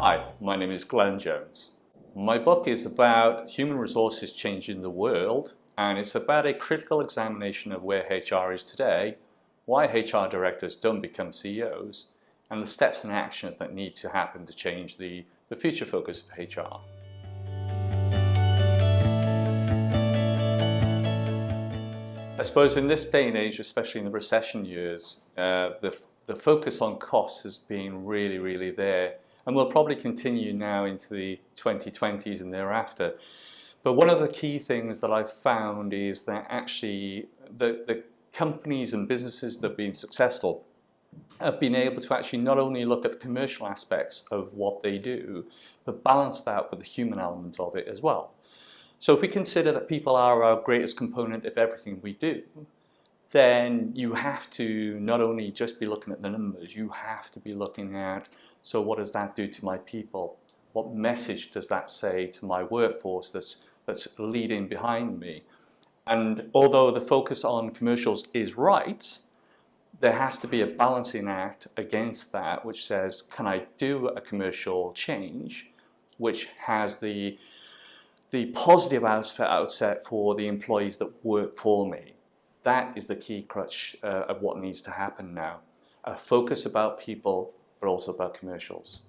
Hi, my name is Glenn Jones. My book is about human resources changing the world, and it's about a critical examination of where HR is today, why HR directors don't become CEOs, and the steps and actions that need to happen to change the future focus of HR. I suppose in this day and age, especially in the recession years, the focus on costs has been really there, and will probably continue now into the 2020s and thereafter. But one of the key things that I've found is that actually the companies and businesses that have been successful have been able to actually not only look at the commercial aspects of what they do, but balance that with the human element of it as well. So if we consider that people are our greatest component of everything we do, then you have to not only just be looking at the numbers, you have to be looking at, so what does that do to my people? What message does that say to my workforce that's leading behind me? And although the focus on commercials is right, there has to be a balancing act against that, which says, can I do a commercial change which has the positive outset for the employees that work for me? That is the key crutch of what needs to happen now. A focus about people, but also about commercials.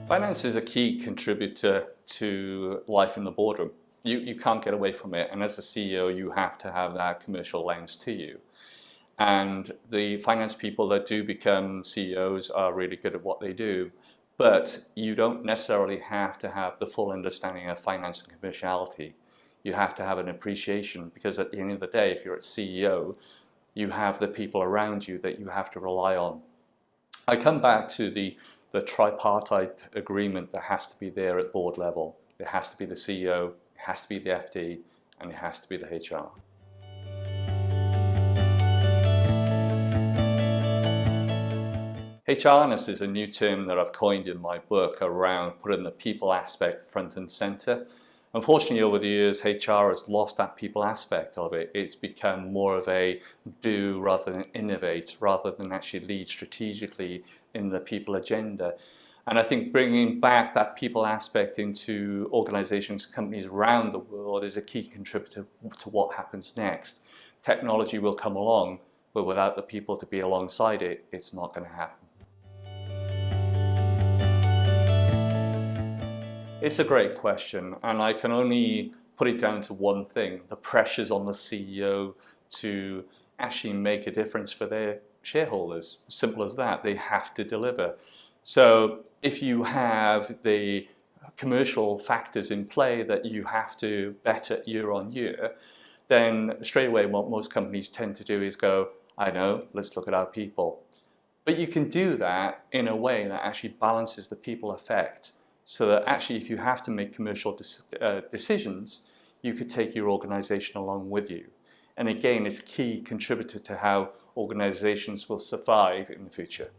Finance is a key contributor to life in the boardroom. You can't get away from it, and as a CEO you have to have that commercial lens to you. And the finance people that do become CEOs are really good at what they do, but you don't necessarily have to have the full understanding of finance and commerciality. You have to have an appreciation, because at the end of the day, if you're a CEO, you have the people around you that you have to rely on. I come back to the tripartite agreement that has to be there at board level. It has to be the CEO, it has to be the FD, and it has to be the HR. HRness is a new term that I've coined in my book around putting the people aspect front and center. Unfortunately, over the years, HR has lost that people aspect of it. It's become more of a do rather than innovate, rather than actually lead strategically in the people agenda. And I think bringing back that people aspect into organizations, companies around the world is a key contributor to what happens next. Technology will come along, but without the people to be alongside it, it's not going to happen. It's a great question, and I can only put it down to one thing: the pressures on the CEO to actually make a difference for their shareholders. Simple as that. They have to deliver. So if you have the commercial factors in play that you have to better year on year, then straight away what most companies tend to do is go, I know, let's look at our people. But you can do that in a way that actually balances the people effect, so that actually if you have to make commercial decisions, you could take your organization along with you. And again, it's a key contributor to how organizations will survive in the future.